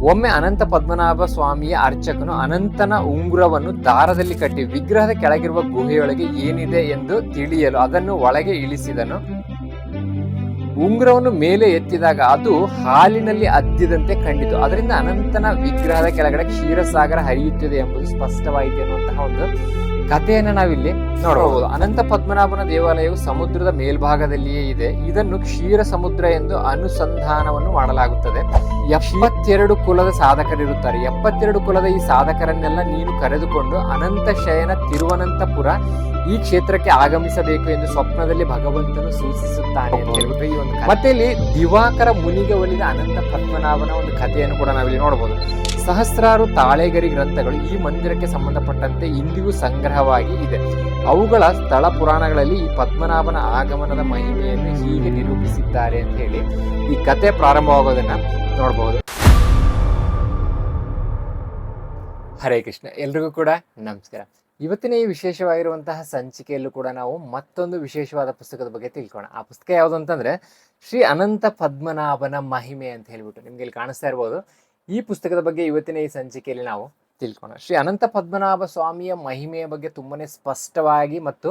ಒಮ್ಮೆ ಅನಂತ ಪದ್ಮನಾಭ ಸ್ವಾಮಿಯ ಅರ್ಚಕನು ಅನಂತನ ಉಂಗುರವನ್ನು ದಾರದಲ್ಲಿ ಕಟ್ಟಿ ವಿಗ್ರಹದ ಕೆಳಗಿರುವ ಗುಹೆಯೊಳಗೆ ಏನಿದೆ ಎಂದು ತಿಳಿಯಲು ಅದನ್ನು ಒಳಗೆ ಇಳಿಸಿದನು. ಉಂಗುರವನ್ನು ಮೇಲೆ ಎತ್ತಿದಾಗ ಅದು ಹಾಲಿನಲ್ಲಿ ಅದ್ದಿದಂತೆ ಕಂಡಿತು. ಅದರಿಂದ ಅನಂತನ ವಿಗ್ರಹದ ಕೆಳಗಡೆ ಕ್ಷೀರಸಾಗರ ಹರಿಯುತ್ತಿದೆ ಎಂಬುದು ಸ್ಪಷ್ಟವಾಯಿತು ಎನ್ನುವಂತಹ ಒಂದು ಕಥೆಯನ್ನು ನಾವಿಲ್ಲಿ ನೋಡಬಹುದು. ಅನಂತ ಪದ್ಮನಾಭನ ದೇವಾಲಯವು ಸಮುದ್ರದ ಮೇಲ್ಭಾಗದಲ್ಲಿಯೇ ಇದೆ. ಇದನ್ನು ಕ್ಷೀರ ಸಮುದ್ರ ಎಂದು ಅನುಸಂಧಾನವನ್ನು ಮಾಡಲಾಗುತ್ತದೆ. 72 ಕುಲದ ಸಾಧಕರಿರುತ್ತಾರೆ. 72 ಕುಲದ ಈ ಸಾಧಕರನ್ನೆಲ್ಲ ನೀನು ಕರೆದುಕೊಂಡು ಅನಂತ ಶಯನ ತಿರುವನಂತಪುರ ಈ ಕ್ಷೇತ್ರಕ್ಕೆ ಆಗಮಿಸಬೇಕು ಎಂದು ಸ್ವಪ್ನದಲ್ಲಿ ಭಗವಂತನು ಸೂಚಿಸುತ್ತಾನೆ ಅಂತ ಹೇಳ್ಬಿಟ್ಟು ಈ ಒಂದು ಮತ್ತೆ ಇಲ್ಲಿ ದಿವಾಕರ ಮುನಿಗೆ ಒಲಿದ ಅನಂತ ಪದ್ಮನಾಭನ ಒಂದು ಕಥೆಯನ್ನು ಕೂಡ ನಾವಿಲ್ಲಿ ನೋಡಬಹುದು. ಸಹಸ್ರಾರು ತಾಳೆಗರಿ ಗ್ರಂಥಗಳು ಈ ಮಂದಿರಕ್ಕೆ ಸಂಬಂಧಪಟ್ಟಂತೆ ಇಂದಿಗೂ ಸಂಗ್ರಹವಾಗಿ ಇದೆ. ಅವುಗಳ ಸ್ಥಳ ಪುರಾಣಗಳಲ್ಲಿ ಈ ಪದ್ಮನಾಭನ ಆಗಮನದ ಮಹಿಮೆಯನ್ನು ಹೀಗೆ ನಿರೂಪಿಸಿದ್ದಾರೆ ಅಂತ ಹೇಳಿ ಈ ಕಥೆ ಪ್ರಾರಂಭವಾಗೋದನ್ನ ನೋಡಬಹುದು. ಹರೇ ಕೃಷ್ಣ, ಎಲ್ರಿಗೂ ಕೂಡ ನಮಸ್ಕಾರ. ಇವತ್ತಿನ ಈ ವಿಶೇಷವಾಗಿರುವಂತಹ ಸಂಚಿಕೆಯಲ್ಲೂ ಕೂಡ ನಾವು ಮತ್ತೊಂದು ವಿಶೇಷವಾದ ಪುಸ್ತಕದ ಬಗ್ಗೆ ತಿಳ್ಕೋಣ. ಆ ಪುಸ್ತಕ ಯಾವುದು ಅಂತಂದ್ರೆ ಶ್ರೀ ಅನಂತ ಪದ್ಮನಾಭನ ಮಹಿಮೆ ಅಂತ ಹೇಳ್ಬಿಟ್ಟು ನಿಮ್ಗೆ ಇಲ್ಲಿ ಕಾಣಿಸ್ತಾ ಇರ್ಬೋದು. ಈ ಪುಸ್ತಕದ ಬಗ್ಗೆ ಇವತ್ತಿನ ಈ ಸಂಚಿಕೆಯಲ್ಲಿ ನಾವು ತಿಳ್ಕೋಣ. ಶ್ರೀ ಅನಂತ ಪದ್ಮನಾಭ ಸ್ವಾಮಿಯ ಮಹಿಮೆಯ ಬಗ್ಗೆ ತುಂಬನೇ ಸ್ಪಷ್ಟವಾಗಿ ಮತ್ತು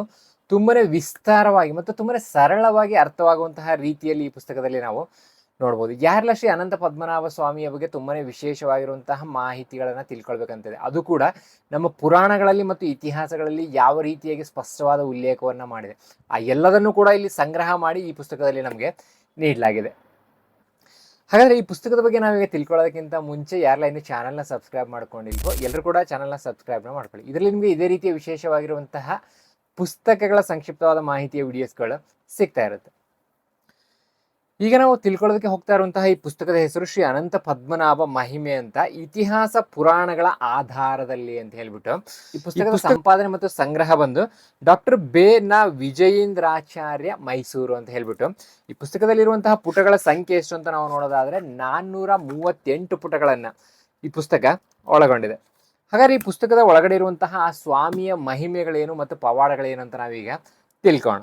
ತುಂಬನೇ ವಿಸ್ತಾರವಾಗಿ ಮತ್ತು ತುಂಬನೇ ಸರಳವಾಗಿ ಅರ್ಥವಾಗುವಂತಹ ರೀತಿಯಲ್ಲಿ ಈ ಪುಸ್ತಕದಲ್ಲಿ ನಾವು ನೋಡ್ಬೋದು. ಯಾರೆಲ್ಲ ಶ್ರೀ ಅನಂತ ಪದ್ಮನಾಭ ಸ್ವಾಮಿಯ ಬಗ್ಗೆ ತುಂಬನೇ ವಿಶೇಷವಾಗಿರುವಂತಹ ಮಾಹಿತಿಗಳನ್ನ ತಿಳ್ಕೊಳ್ಬೇಕಂತಿದೆ, ಅದು ಕೂಡ ನಮ್ಮ ಪುರಾಣಗಳಲ್ಲಿ ಮತ್ತು ಇತಿಹಾಸಗಳಲ್ಲಿ ಯಾವ ರೀತಿಯಾಗಿ ಸ್ಪಷ್ಟವಾದ ಉಲ್ಲೇಖವನ್ನ ಮಾಡಿದೆ, ಆ ಎಲ್ಲದನ್ನು ಕೂಡ ಇಲ್ಲಿ ಸಂಗ್ರಹ ಮಾಡಿ ಈ ಪುಸ್ತಕದಲ್ಲಿ ನಮಗೆ ನೀಡಲಾಗಿದೆ. ಹಾಗಾದ್ರೆ ಈ ಪುಸ್ತಕದ ಬಗ್ಗೆ ನಾವೀಗ ತಿಳ್ಕೊಳ್ಳೋದಕ್ಕಿಂತ ಮುಂಚೆ ಯಾರೆಲ್ಲ ಇನ್ನು ಚಾನಲ್ನ ಸಬ್ಸ್ಕ್ರೈಬ್ ಮಾಡ್ಕೊಂಡಿಲ್ವೋ ಎಲ್ಲರೂ ಕೂಡ ಚಾನಲ್ನ ಸಬ್ಸ್ಕ್ರೈಬ್ನ ಮಾಡ್ಕೊಳ್ಳಿ. ಇದರಲ್ಲಿ ನಿಮಗೆ ಇದೇ ರೀತಿಯ ವಿಶೇಷವಾಗಿರುವಂತಹ ಪುಸ್ತಕಗಳ ಸಂಕ್ಷಿಪ್ತವಾದ ಮಾಹಿತಿಯ ವಿಡಿಯೋಸ್ಗಳು ಸಿಗ್ತಾ ಇರುತ್ತೆ. ಈಗ ನಾವು ತಿಳ್ಕೊಳ್ಳೋದಕ್ಕೆ ಹೋಗ್ತಾ ಇರುವಂತಹ ಈ ಪುಸ್ತಕದ ಹೆಸರು ಶ್ರೀ ಅನಂತ ಪದ್ಮನಾಭ ಮಹಿಮೆ ಅಂತ, ಇತಿಹಾಸ ಪುರಾಣಗಳ ಆಧಾರದಲ್ಲಿ ಅಂತ ಹೇಳ್ಬಿಟ್ಟು. ಈ ಪುಸ್ತಕದ ಸಂಪಾದನೆ ಮತ್ತು ಸಂಗ್ರಹ ಬಂದು ಡಾಕ್ಟರ್ ಬೇನ ವಿಜಯೇಂದ್ರಾಚಾರ್ಯ ಮೈಸೂರು ಅಂತ ಹೇಳ್ಬಿಟ್ಟು. ಈ ಪುಸ್ತಕದಲ್ಲಿರುವಂತಹ ಪುಟಗಳ ಸಂಖ್ಯೆ ಎಷ್ಟು ಅಂತ ನಾವು ನೋಡೋದಾದ್ರೆ 438 ಪುಟಗಳನ್ನ ಈ ಪುಸ್ತಕ ಒಳಗೊಂಡಿದೆ. ಹಾಗಾದ್ರೆ ಈ ಪುಸ್ತಕದ ಒಳಗಡೆ ಇರುವಂತಹ ಆ ಸ್ವಾಮಿಯ ಮಹಿಮೆಗಳೇನು ಮತ್ತು ಪವಾಡಗಳೇನು ಅಂತ ನಾವೀಗ ತಿಳ್ಕೋಣ.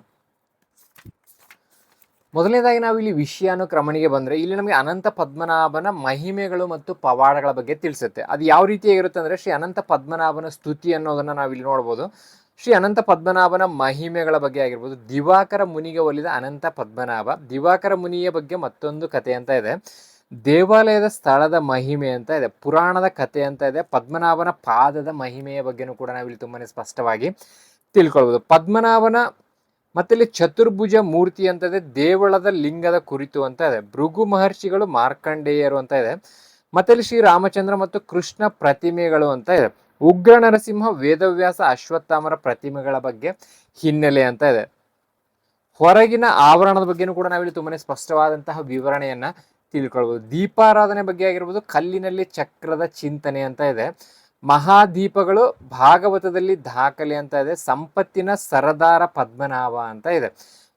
ಮೊದಲನೇದಾಗಿ ನಾವು ಇಲ್ಲಿ ವಿಷಯಾನುಕ್ರಮಣಿಗೆ ಬಂದರೆ ಇಲ್ಲಿ ನಮಗೆ ಅನಂತ ಪದ್ಮನಾಭನ ಮಹಿಮೆಗಳು ಮತ್ತು ಪವಾಡಗಳ ಬಗ್ಗೆ ತಿಳಿಸುತ್ತೆ. ಅದು ಯಾವ ರೀತಿಯಾಗಿರುತ್ತೆ ಅಂದರೆ ಶ್ರೀ ಅನಂತ ಪದ್ಮನಾಭನ ಸ್ತುತಿ ಅನ್ನೋದನ್ನು ನಾವಿಲ್ಲಿ ನೋಡ್ಬೋದು. ಶ್ರೀ ಅನಂತ ಪದ್ಮನಾಭನ ಮಹಿಮೆಗಳ ಬಗ್ಗೆ ಆಗಿರ್ಬೋದು. ದಿವಾಕರ ಮುನಿಗೆ ಒಲಿದ ಅನಂತ ಪದ್ಮನಾಭ, ದಿವಾಕರ ಮುನಿಯ ಬಗ್ಗೆ ಮತ್ತೊಂದು ಕಥೆ ಅಂತ ಇದೆ, ದೇವಾಲಯದ ಸ್ಥಳದ ಮಹಿಮೆ ಅಂತ ಇದೆ, ಪುರಾಣದ ಕಥೆ ಅಂತ ಇದೆ, ಪದ್ಮನಾಭನ ಪಾದದ ಮಹಿಮೆಯ ಬಗ್ಗೆನೂ ಕೂಡ ನಾವಿಲ್ಲಿ ತುಂಬಾನೇ ಸ್ಪಷ್ಟವಾಗಿ ತಿಳ್ಕೊಳ್ಬೋದು. ಪದ್ಮನಾಭನ ಮತ್ತೆ ಇಲ್ಲಿ ಚತುರ್ಭುಜ ಮೂರ್ತಿ ಅಂತ ಇದೆ, ದೇವಳದ ಲಿಂಗದ ಕುರಿತು ಅಂತ ಇದೆ, ಭೃಗು ಮಹರ್ಷಿಗಳು ಮಾರ್ಕಂಡೇಯರು ಅಂತ ಇದೆ, ಮತ್ತೆ ಇಲ್ಲಿ ಶ್ರೀರಾಮಚಂದ್ರ ಮತ್ತು ಕೃಷ್ಣ ಪ್ರತಿಮೆಗಳು ಅಂತ ಇದೆ, ಉಗ್ರ ನರಸಿಂಹ, ವೇದವ್ಯಾಸ, ಅಶ್ವತ್ಥಾಮರ ಪ್ರತಿಮೆಗಳ ಬಗ್ಗೆ ಹಿನ್ನೆಲೆ ಅಂತ ಇದೆ, ಹೊರಗಿನ ಆವರಣದ ಬಗ್ಗೆನೂ ಕೂಡ ನಾವಿಲ್ಲಿ ತುಂಬಾನೇ ಸ್ಪಷ್ಟವಾದಂತಹ ವಿವರಣೆಯನ್ನ ತಿಳ್ಕೊಳ್ಬೋದು. ದೀಪಾರಾಧನೆ ಬಗ್ಗೆ ಆಗಿರ್ಬೋದು, ಕಲ್ಲಿನಲ್ಲಿ ಚಕ್ರದ ಚಿಂತನೆ ಅಂತ ಇದೆ, ಮಹಾದೀಪಗಳು ಭಾಗವತದಲ್ಲಿ ದಾಖಲೆ ಅಂತ ಇದೆ, ಸಂಪತ್ತಿನ ಸರದಾರ ಪದ್ಮನಾಭ ಅಂತ ಇದೆ,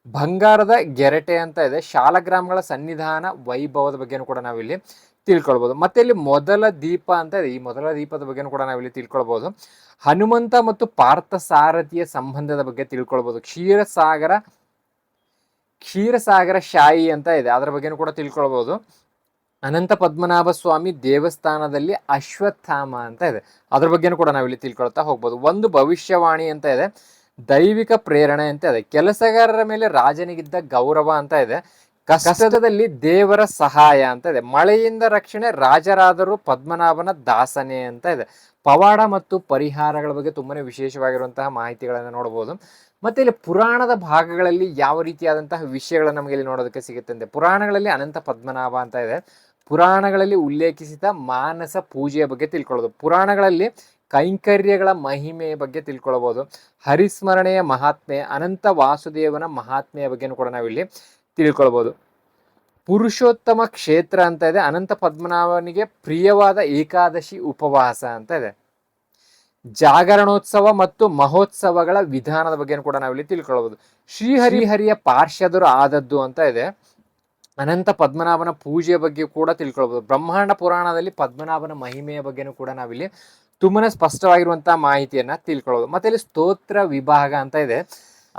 ಬಂಗಾರದ ಗೆರಟೆ ಅಂತ ಇದೆ, ಶಾಲಗ್ರಾಮಗಳ ಸನ್ನಿಧಾನ ವೈಭವದ ಬಗ್ಗೆನೂ ಕೂಡ ನಾವಿಲ್ಲಿ ತಿಳ್ಕೊಳ್ಬೋದು. ಮತ್ತೆ ಇಲ್ಲಿ ಮೊದಲ ದೀಪ ಅಂತ ಇದೆ, ಈ ಮೊದಲ ದೀಪದ ಬಗ್ಗೆನೂ ಕೂಡ ನಾವಿಲ್ಲಿ ತಿಳ್ಕೊಳ್ಬೋದು. ಹನುಮಂತ ಮತ್ತು ಪಾರ್ಥ ಸಾರಥಿಯ ಸಂಬಂಧದ ಬಗ್ಗೆ ತಿಳ್ಕೊಳ್ಬೋದು. ಕ್ಷೀರಸಾಗರ ಶಾಯಿ ಅಂತ ಇದೆ, ಅದರ ಬಗ್ಗೆನೂ ಕೂಡ ತಿಳ್ಕೊಳ್ಬೋದು. ಅನಂತ ಪದ್ಮನಾಭ ಸ್ವಾಮಿ ದೇವಸ್ಥಾನದಲ್ಲಿ ಅಶ್ವತ್ಥಾಮ ಅಂತ ಇದೆ, ಅದ್ರ ಬಗ್ಗೆನೂ ಕೂಡ ನಾವಿಲ್ಲಿ ತಿಳ್ಕೊಳ್ತಾ ಹೋಗ್ಬೋದು. ಒಂದು ಭವಿಷ್ಯವಾಣಿ ಅಂತ ಇದೆ, ದೈವಿಕ ಪ್ರೇರಣೆ ಅಂತ ಇದೆ, ಕೆಲಸಗಾರರ ಮೇಲೆ ರಾಜನಿಗಿದ್ದ ಗೌರವ ಅಂತ ಇದೆ, ಕಷ್ಟದಲ್ಲಿ ದೇವರ ಸಹಾಯ ಅಂತ ಇದೆ, ಮಳೆಯಿಂದ ರಕ್ಷಣೆ, ರಾಜರಾದರೂ ಪದ್ಮನಾಭನ ದಾಸನೆ ಅಂತ ಇದೆ, ಪವಾಡ ಮತ್ತು ಪರಿಹಾರಗಳ ಬಗ್ಗೆ ತುಂಬಾನೇ ವಿಶೇಷವಾಗಿರುವಂತಹ ಮಾಹಿತಿಗಳನ್ನು ನೋಡಬಹುದು. ಮತ್ತೆ ಇಲ್ಲಿ ಪುರಾಣದ ಭಾಗಗಳಲ್ಲಿ ಯಾವ ರೀತಿಯಾದಂತಹ ವಿಷಯಗಳು ನಮಗೆ ಇಲ್ಲಿ ನೋಡೋದಕ್ಕೆ ಸಿಗುತ್ತೆ ಅಂದ್ರೆ, ಪುರಾಣಗಳಲ್ಲಿ ಅನಂತ ಪದ್ಮನಾಭ ಅಂತ ಇದೆ, ಪುರಾಣಗಳಲ್ಲಿ ಉಲ್ಲೇಖಿಸಿದ ಮಾನಸ ಪೂಜೆಯ ಬಗ್ಗೆ ತಿಳ್ಕೊಳ್ಳೋದು, ಪುರಾಣಗಳಲ್ಲಿ ಕೈಂಕರ್ಯಗಳ ಮಹಿಮೆಯ ಬಗ್ಗೆ ತಿಳ್ಕೊಳ್ಬಹುದು, ಹರಿಸ್ಮರಣೆಯ ಮಹಾತ್ಮೆ, ಅನಂತ ವಾಸುದೇವನ ಮಹಾತ್ಮೆಯ ಬಗ್ಗೆನೂ ಕೂಡ ನಾವಿಲ್ಲಿ ತಿಳ್ಕೊಳ್ಬಹುದು. ಪುರುಷೋತ್ತಮ ಕ್ಷೇತ್ರ ಅಂತ ಇದೆ, ಅನಂತ ಪದ್ಮನಾಭನಿಗೆ ಪ್ರಿಯವಾದ ಏಕಾದಶಿ ಉಪವಾಸ ಅಂತ ಇದೆ, ಜಾಗರಣೋತ್ಸವ ಮತ್ತು ಮಹೋತ್ಸವಗಳ ವಿಧಾನದ ಬಗ್ಗೆ ಕೂಡ ನಾವಿಲ್ಲಿ ತಿಳ್ಕೊಳ್ಬಹುದು. ಶ್ರೀಹರಿಯ ಪಾರ್ಷದರು ಆದದ್ದು ಅಂತ ಇದೆ, ಅನಂತ ಪದ್ಮನಾಭನ ಪೂಜೆಯ ಬಗ್ಗೆ ಕೂಡ ತಿಳ್ಕೊಳ್ಬಹುದು. ಬ್ರಹ್ಮಾಂಡ ಪುರಾಣದಲ್ಲಿ ಪದ್ಮನಾಭನ ಮಹಿಮೆಯ ಬಗ್ಗೆನೂ ಕೂಡ ನಾವಿಲ್ಲಿ ತುಂಬಾನೇ ಸ್ಪಷ್ಟವಾಗಿರುವಂತಹ ಮಾಹಿತಿಯನ್ನ ತಿಳ್ಕೊಳ್ಳೋದು. ಮತ್ತೆ ಇಲ್ಲಿ ಸ್ತೋತ್ರ ವಿಭಾಗ ಅಂತ ಇದೆ,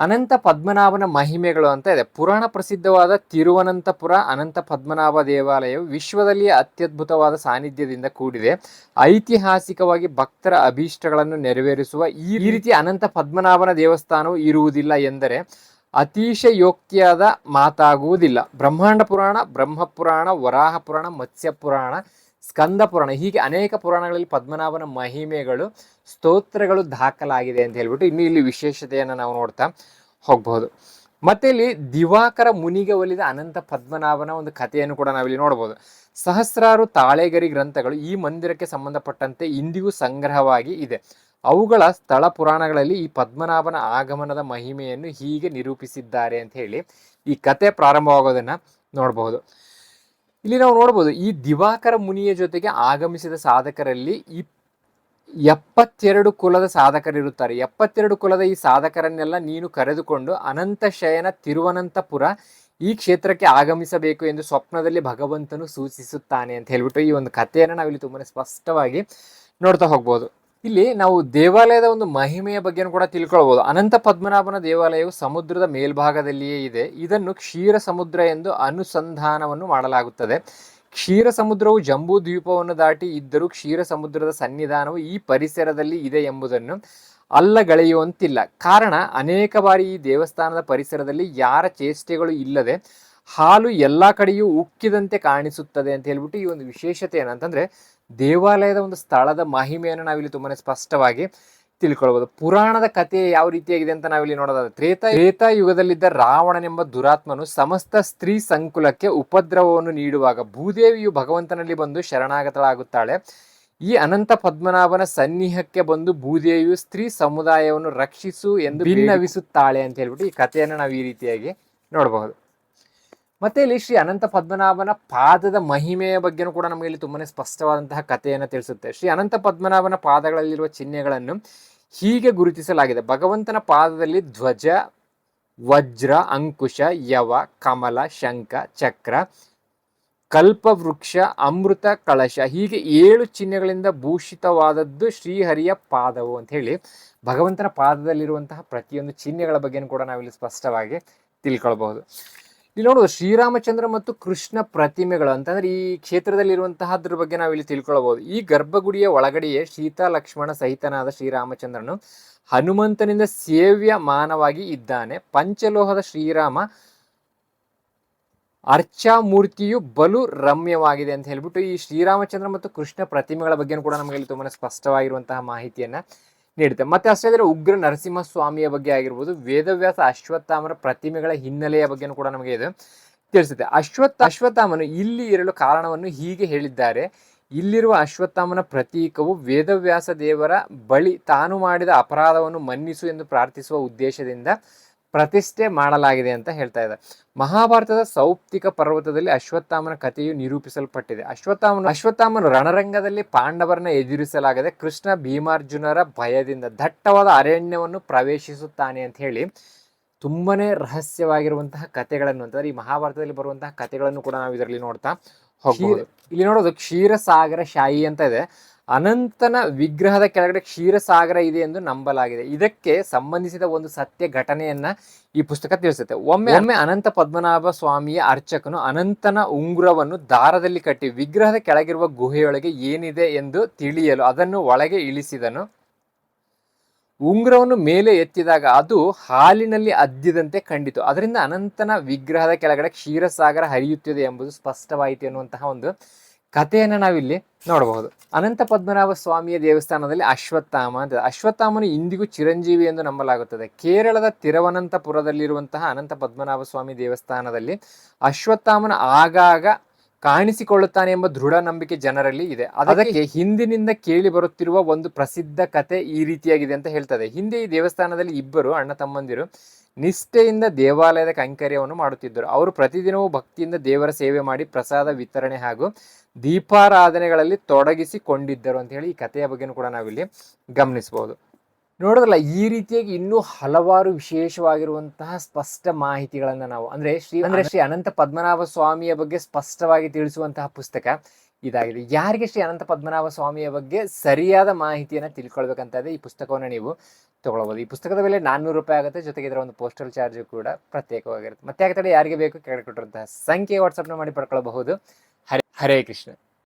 ಅನಂತ ಪದ್ಮನಾಭನ ಮಹಿಮೆಗಳು ಅಂತ ಇದೆ. ಪುರಾಣ ಪ್ರಸಿದ್ಧವಾದ ತಿರುವನಂತಪುರ ಅನಂತ ಪದ್ಮನಾಭ ದೇವಾಲಯವು ವಿಶ್ವದಲ್ಲಿ ಅತ್ಯದ್ಭುತವಾದ ಸಾನ್ನಿಧ್ಯದಿಂದ ಕೂಡಿದೆ. ಐತಿಹಾಸಿಕವಾಗಿ ಭಕ್ತರ ಅಭೀಷ್ಟಗಳನ್ನು ನೆರವೇರಿಸುವ ಈ ರೀತಿ ಅನಂತ ಪದ್ಮನಾಭನ ದೇವಸ್ಥಾನವು ಇರುವುದಿಲ್ಲ ಎಂದರೆ ಅತಿಶಯೋಕ್ತಿಯಾದ ಮಾತಾಗುವುದಿಲ್ಲ. ಬ್ರಹ್ಮಾಂಡ ಪುರಾಣ, ಬ್ರಹ್ಮಪುರಾಣ, ವರಾಹ ಪುರಾಣ, ಮತ್ಸ್ಯ ಪುರಾಣ, ಸ್ಕಂದ ಪುರಾಣ ಹೀಗೆ ಅನೇಕ ಪುರಾಣಗಳಲ್ಲಿ ಪದ್ಮನಾಭನ ಮಹಿಮೆಗಳು, ಸ್ತೋತ್ರಗಳು ದಾಖಲಾಗಿದೆ ಅಂತ ಹೇಳ್ಬಿಟ್ಟು ಇನ್ನು ಇಲ್ಲಿ ವಿಶೇಷತೆಯನ್ನು ನಾವು ನೋಡ್ತಾ ಹೋಗಬಹುದು. ಮತ್ತೆ ಇಲ್ಲಿ ದಿವಾಕರ ಮುನಿಗೆ ಒಲಿದ ಅನಂತ ಪದ್ಮನಾಭನ ಒಂದು ಕಥೆಯನ್ನು ಕೂಡ ನಾವಿಲ್ಲಿ ನೋಡಬಹುದು. ಸಹಸ್ರಾರು ತಾಳೆಗರಿ ಗ್ರಂಥಗಳು ಈ ಮಂದಿರಕ್ಕೆ ಸಂಬಂಧಪಟ್ಟಂತೆ ಇಂದಿಗೂ ಸಂಗ್ರಹವಾಗಿ ಇದೆ. ಅವುಗಳ ಸ್ಥಳ ಪುರಾಣಗಳಲ್ಲಿ ಈ ಪದ್ಮನಾಭನ ಆಗಮನದ ಮಹಿಮೆಯನ್ನು ಹೀಗೆ ನಿರೂಪಿಸಿದ್ದಾರೆ ಅಂತ ಹೇಳಿ ಈ ಕತೆ ಪ್ರಾರಂಭವಾಗೋದನ್ನ ನೋಡಬಹುದು. ಇಲ್ಲಿ ನಾವು ನೋಡಬಹುದು, ಈ ದಿವಾಕರ ಮುನಿಯ ಜೊತೆಗೆ ಆಗಮಿಸಿದ ಸಾಧಕರಲ್ಲಿ 72 ಕುಲದ ಸಾಧಕರಿರುತ್ತಾರೆ. 72 ಕುಲದ ಈ ಸಾಧಕರನ್ನೆಲ್ಲ ನೀನು ಕರೆದುಕೊಂಡು ಅನಂತ ಶಯನ ತಿರುವನಂತಪುರ ಈ ಕ್ಷೇತ್ರಕ್ಕೆ ಆಗಮಿಸಬೇಕು ಎಂದು ಸ್ವಪ್ನದಲ್ಲಿ ಭಗವಂತನು ಸೂಚಿಸುತ್ತಾನೆ ಅಂತ ಹೇಳ್ಬಿಟ್ಟು ಈ ಒಂದು ಕಥೆಯನ್ನು ನಾವಿಲ್ಲಿ ತುಂಬಾ ಸ್ಪಷ್ಟವಾಗಿ ನೋಡ್ತಾ ಹೋಗ್ಬೋದು. ಇಲ್ಲಿ ನಾವು ದೇವಾಲಯದ ಒಂದು ಮಹಿಮೆಯ ಬಗ್ಗೆನೂ ಕೂಡ ತಿಳ್ಕೊಳ್ಬಹುದು. ಅನಂತ ಪದ್ಮನಾಭನ ದೇವಾಲಯವು ಸಮುದ್ರದ ಮೇಲ್ಭಾಗದಲ್ಲಿಯೇ ಇದೆ. ಇದನ್ನು ಕ್ಷೀರ ಸಮುದ್ರ ಎಂದು ಅನುಸಂಧಾನವನ್ನು ಮಾಡಲಾಗುತ್ತದೆ. ಕ್ಷೀರ ಸಮುದ್ರವು ಜಂಬೂ ದ್ವೀಪವನ್ನು ದಾಟಿ ಇದ್ದರೂ ಕ್ಷೀರ ಸಮುದ್ರದ ಸನ್ನಿಧಾನವು ಈ ಪರಿಸರದಲ್ಲಿ ಇದೆ ಎಂಬುದನ್ನು ಅಲ್ಲಗಳೆಯುವಂತಿಲ್ಲ. ಕಾರಣ, ಅನೇಕ ಬಾರಿ ಈ ದೇವಸ್ಥಾನದ ಪರಿಸರದಲ್ಲಿ ಯಾರ ಚೇಷ್ಟೆಗಳು ಇಲ್ಲದೆ ಹಾಲು ಎಲ್ಲ ಕಡೆಯೂ ಉಕ್ಕಿದಂತೆ ಕಾಣಿಸುತ್ತದೆ ಅಂತ ಹೇಳ್ಬಿಟ್ಟು ಈ ಒಂದು ವಿಶೇಷತೆ ಏನಂತಂದ್ರೆ ದೇವಾಲಯದ ಒಂದು ಸ್ಥಳದ ಮಹಿಮೆಯನ್ನು ನಾವಿಲ್ಲಿ ತುಂಬಾನೇ ಸ್ಪಷ್ಟವಾಗಿ ತಿಳ್ಕೊಳ್ಬಹುದು. ಪುರಾಣದ ಕಥೆ ಯಾವ ರೀತಿಯಾಗಿದೆ ಅಂತ ನಾವಿಲ್ಲಿ ನೋಡೋದಾದ್ರೆ, ತ್ರೇತಾಯುಗದಲ್ಲಿದ್ದ ರಾವಣನೆಂಬ ದುರಾತ್ಮನು ಸಮಸ್ತ ಸ್ತ್ರೀ ಸಂಕುಲಕ್ಕೆ ಉಪದ್ರವವನ್ನು ನೀಡುವಾಗ ಭೂದೇವಿಯು ಭಗವಂತನಲ್ಲಿ ಬಂದು ಶರಣಾಗತಳಾಗುತ್ತಾಳೆ. ಈ ಅನಂತ ಪದ್ಮನಾಭನ ಸನ್ನಿಹಕ್ಕೆ ಬಂದು ಭೂದೇವಿಯು ಸ್ತ್ರೀ ಸಮುದಾಯವನ್ನು ರಕ್ಷಿಸು ಎಂದು ಭಿನ್ನವಿಸುತ್ತಾಳೆ ಅಂತ ಹೇಳ್ಬಿಟ್ಟು ಈ ಕಥೆಯನ್ನು ನಾವು ಈ ರೀತಿಯಾಗಿ ನೋಡಬಹುದು. ಮತ್ತೆ ಇಲ್ಲಿ ಶ್ರೀ ಅನಂತ ಪದ್ಮನಾಭನ ಪಾದದ ಮಹಿಮೆಯ ಬಗ್ಗೆನೂ ಕೂಡ ನಮಗೆ ಇಲ್ಲಿ ತುಂಬಾನೇ ಸ್ಪಷ್ಟವಾದಂತಹ ಕಥೆಯನ್ನು ತಿಳಿಸುತ್ತೆ. ಶ್ರೀ ಅನಂತ ಪದ್ಮನಾಭನ ಪಾದಗಳಲ್ಲಿರುವ ಚಿಹ್ನೆಗಳನ್ನು ಹೀಗೆ ಗುರುತಿಸಲಾಗಿದೆ. ಭಗವಂತನ ಪಾದದಲ್ಲಿ ಧ್ವಜ, ವಜ್ರ, ಅಂಕುಶ, ಯವ, ಕಮಲ, ಶಂಖ, ಚಕ್ರ, ಕಲ್ಪವೃಕ್ಷ, ಅಮೃತ ಕಳಶ ಹೀಗೆ 7 ಚಿಹ್ನೆಗಳಿಂದ ಭೂಷಿತವಾದದ್ದು ಶ್ರೀಹರಿಯ ಪಾದವು ಅಂತ ಹೇಳಿ ಭಗವಂತನ ಪಾದದಲ್ಲಿರುವಂತಹ ಪ್ರತಿಯೊಂದು ಚಿಹ್ನೆಗಳ ಬಗ್ಗೆನೂ ಕೂಡ ನಾವಿಲ್ಲಿ ಸ್ಪಷ್ಟವಾಗಿ ತಿಳ್ಕೊಳ್ಬಹುದು. ಇಲ್ಲಿ ನೋಡುವುದು ಶ್ರೀರಾಮಚಂದ್ರ ಮತ್ತು ಕೃಷ್ಣ ಪ್ರತಿಮೆಗಳು ಅಂತಂದ್ರೆ ಈ ಕ್ಷೇತ್ರದಲ್ಲಿರುವಂತಹದ್ರ ಬಗ್ಗೆ ನಾವಿಲ್ಲಿ ತಿಳ್ಕೊಳ್ಬಹುದು. ಈ ಗರ್ಭಗುಡಿಯ ಒಳಗಡೆಯೇ ಸೀತಾ ಲಕ್ಷ್ಮಣ ಸಹಿತನಾದ ಶ್ರೀರಾಮಚಂದ್ರನು ಹನುಮಂತನಿಂದ ಸೇವ್ಯಮಾನವಾಗಿ ಇದ್ದಾನೆ. ಪಂಚಲೋಹದ ಶ್ರೀರಾಮ ಅರ್ಚಾಮೂರ್ತಿಯು ಬಲು ರಮ್ಯವಾಗಿದೆ ಅಂತ ಹೇಳ್ಬಿಟ್ಟು ಈ ಶ್ರೀರಾಮಚಂದ್ರ ಮತ್ತು ಕೃಷ್ಣ ಪ್ರತಿಮೆಗಳ ಬಗ್ಗೆ ಕೂಡ ನಮಗೆ ಇಲ್ಲಿ ತುಂಬಾ ಸ್ಪಷ್ಟವಾಗಿರುವಂತಹ ಮಾಹಿತಿಯನ್ನ ನೀಡುತ್ತೆ. ಮತ್ತೆ ಅಷ್ಟೇ ಆದರೆ ಉಗ್ರ ನರಸಿಂಹಸ್ವಾಮಿಯ ಬಗ್ಗೆ ಆಗಿರ್ಬೋದು, ವೇದವ್ಯಾಸ ಅಶ್ವತ್ಥಾಮರ ಪ್ರತಿಮೆಗಳ ಹಿನ್ನೆಲೆಯ ಬಗ್ಗೆನೂ ಕೂಡ ನಮಗೆ ಇದು ತಿಳಿಸುತ್ತೆ. ಅಶ್ವತ್ಥಾಮನು ಇಲ್ಲಿ ಇರಲು ಕಾರಣವನ್ನು ಹೀಗೆ ಹೇಳಿದ್ದಾರೆ. ಇಲ್ಲಿರುವ ಅಶ್ವತ್ಥಾಮನ ಪ್ರತೀಕವು ವೇದವ್ಯಾಸ ದೇವರ ಬಳಿ ತಾನು ಮಾಡಿದ ಅಪರಾಧವನ್ನು ಮನ್ನಿಸು ಎಂದು ಪ್ರಾರ್ಥಿಸುವ ಉದ್ದೇಶದಿಂದ ಪ್ರತಿಷ್ಠೆ ಮಾಡಲಾಗಿದೆ ಅಂತ ಹೇಳ್ತಾ ಇದೆ. ಮಹಾಭಾರತದ ಸೌಪ್ತಿಕ ಪರ್ವತದಲ್ಲಿ ಅಶ್ವತ್ಥಾಮನ ಕಥೆಯು ನಿರೂಪಿಸಲ್ಪಟ್ಟಿದೆ. ಅಶ್ವತ್ಥಾಮನು ರಣರಂಗದಲ್ಲಿ ಪಾಂಡವರನ್ನ ಎದುರಿಸಲಾಗದೆ ಕೃಷ್ಣ ಭೀಮಾರ್ಜುನರ ಭಯದಿಂದ ದಟ್ಟವಾದ ಅರಣ್ಯವನ್ನು ಪ್ರವೇಶಿಸುತ್ತಾನೆ ಅಂತ ಹೇಳಿ ತುಂಬಾನೇ ರಹಸ್ಯವಾಗಿರುವಂತಹ ಕಥೆಗಳನ್ನು ಅಂತಂದ್ರೆ ಈ ಮಹಾಭಾರತದಲ್ಲಿ ಬರುವಂತಹ ಕಥೆಗಳನ್ನು ಕೂಡ ನಾವು ಇದರಲ್ಲಿ ನೋಡ್ತಾ ಹೋಗ್ಬೋದು. ಇಲ್ಲಿ ನೋಡೋದು ಕ್ಷೀರಸಾಗರ ಶಾಹಿ ಅಂತ ಇದೆ. ಅನಂತನ ವಿಗ್ರಹದ ಕೆಳಗಡೆ ಕ್ಷೀರಸಾಗರ ಇದೆ ಎಂದು ನಂಬಲಾಗಿದೆ. ಇದಕ್ಕೆ ಸಂಬಂಧಿಸಿದ ಒಂದು ಸತ್ಯ ಘಟನೆಯನ್ನ ಈ ಪುಸ್ತಕ ತಿಳಿಸುತ್ತೆ. ಒಮ್ಮೆ ಅನಂತ ಪದ್ಮನಾಭ ಸ್ವಾಮಿಯ ಅರ್ಚಕನು ಅನಂತನ ಉಂಗುರವನ್ನು ದಾರದಲ್ಲಿ ಕಟ್ಟಿ ವಿಗ್ರಹದ ಕೆಳಗಿರುವ ಗುಹೆಯೊಳಗೆ ಏನಿದೆ ಎಂದು ತಿಳಿಯಲು ಅದನ್ನು ಒಳಗೆ ಇಳಿಸಿದನು. ಉಂಗುರವನ್ನು ಮೇಲೆ ಎತ್ತಿದಾಗ ಅದು ಹಾಲಿನಲ್ಲಿ ಅದ್ದಿದಂತೆ ಕಂಡಿತು. ಅದರಿಂದ ಅನಂತನ ವಿಗ್ರಹದ ಕೆಳಗಡೆ ಕ್ಷೀರಸಾಗರ ಹರಿಯುತ್ತಿದೆ ಎಂಬುದು ಸ್ಪಷ್ಟವಾಯಿತು ಎನ್ನುವಂತಹ ಒಂದು ಕಥೆಯನ್ನು ನಾವಿಲ್ಲಿ ನೋಡಬಹುದು. ಅನಂತ ಪದ್ಮನಾಭ ಸ್ವಾಮಿಯ ದೇವಸ್ಥಾನದಲ್ಲಿ ಅಶ್ವತ್ಥಾಮ ಅಂತ, ಅಶ್ವತ್ಥಾಮನು ಇಂದಿಗೂ ಚಿರಂಜೀವಿ ಎಂದು ನಂಬಲಾಗುತ್ತದೆ. ಕೇರಳದ ತಿರುವನಂತಪುರದಲ್ಲಿರುವಂತಹ ಅನಂತ ಪದ್ಮನಾಭ ಸ್ವಾಮಿ ದೇವಸ್ಥಾನದಲ್ಲಿ ಅಶ್ವತ್ಥಾಮನ ಆಗಾಗ ಕಾಣಿಸಿಕೊಳ್ಳುತ್ತಾನೆ ಎಂಬ ದೃಢ ನಂಬಿಕೆ ಜನರಲ್ಲಿ ಇದೆ. ಅದಕ್ಕೆ ಹಿಂದಿನಿಂದ ಕೇಳಿ ಬರುತ್ತಿರುವ ಒಂದು ಪ್ರಸಿದ್ಧ ಕತೆ ಈ ರೀತಿಯಾಗಿದೆ ಅಂತ ಹೇಳ್ತದೆ. ಹಿಂದೆ ಈ ದೇವಸ್ಥಾನದಲ್ಲಿ ಇಬ್ಬರು ಅಣ್ಣ ತಮ್ಮಂದಿರು ನಿಷ್ಠೆಯಿಂದ ದೇವಾಲಯದ ಕೈಂಕರ್ಯವನ್ನು ಮಾಡುತ್ತಿದ್ದರು. ಅವರು ಪ್ರತಿದಿನವೂ ಭಕ್ತಿಯಿಂದ ದೇವರ ಸೇವೆ ಮಾಡಿ ಪ್ರಸಾದ ವಿತರಣೆ ಹಾಗೂ ದೀಪಾರಾಧನೆಗಳಲ್ಲಿ ತೊಡಗಿಸಿಕೊಂಡಿದ್ದರು ಅಂತ ಹೇಳಿ ಈ ಕಥೆಯ ಬಗ್ಗೆನೂ ಕೂಡ ನಾವಿಲ್ಲಿ ಗಮನಿಸಬಹುದು. ನೋಡೋದಲ್ಲ, ಈ ರೀತಿಯಾಗಿ ಇನ್ನೂ ಹಲವಾರು ವಿಶೇಷವಾಗಿರುವಂತಹ ಸ್ಪಷ್ಟ ಮಾಹಿತಿಗಳನ್ನ ನಾವು ಶ್ರೀ ಅನಂತ ಪದ್ಮನಾಭ ಸ್ವಾಮಿಯ ಬಗ್ಗೆ ಸ್ಪಷ್ಟವಾಗಿ ತಿಳಿಸುವಂತಹ ಪುಸ್ತಕ ಇದಾಗಿದೆ. ಯಾರಿಗೆ ಶ್ರೀ ಅನಂತ ಪದ್ಮನಾಭ ಸ್ವಾಮಿಯ ಬಗ್ಗೆ ಸರಿಯಾದ ಮಾಹಿತಿಯನ್ನು ತಿಳ್ಕೊಳ್ಬೇಕಂತಾದ್ರೆ ಈ ಪುಸ್ತಕವನ್ನು ನೀವು ತಗೊಳ್ಬೋದು. ಈ ಪುಸ್ತಕದ ಬೆಲೆ 400 ರೂಪಾಯಿ ಆಗುತ್ತೆ. ಜೊತೆಗೆ ಇದರ ಒಂದು ಪೋಸ್ಟಲ್ ಚಾರ್ಜ್ ಕೂಡ ಪ್ರತ್ಯೇಕವಾಗಿರುತ್ತೆ. ಮತ್ತೆ ಯಾಕೆ ಯಾರಿಗೆ ಬೇಕು ಕೆಳಗೆ ಕೊಟ್ಟಿರುವಂತಹ ಸಂಖ್ಯೆ ವಾಟ್ಸಪ್ನ ಮಾಡಿ ಪಡ್ಕೊಳ್ಬಹುದು. ಹರೇ ಕೃಷ್ಣ.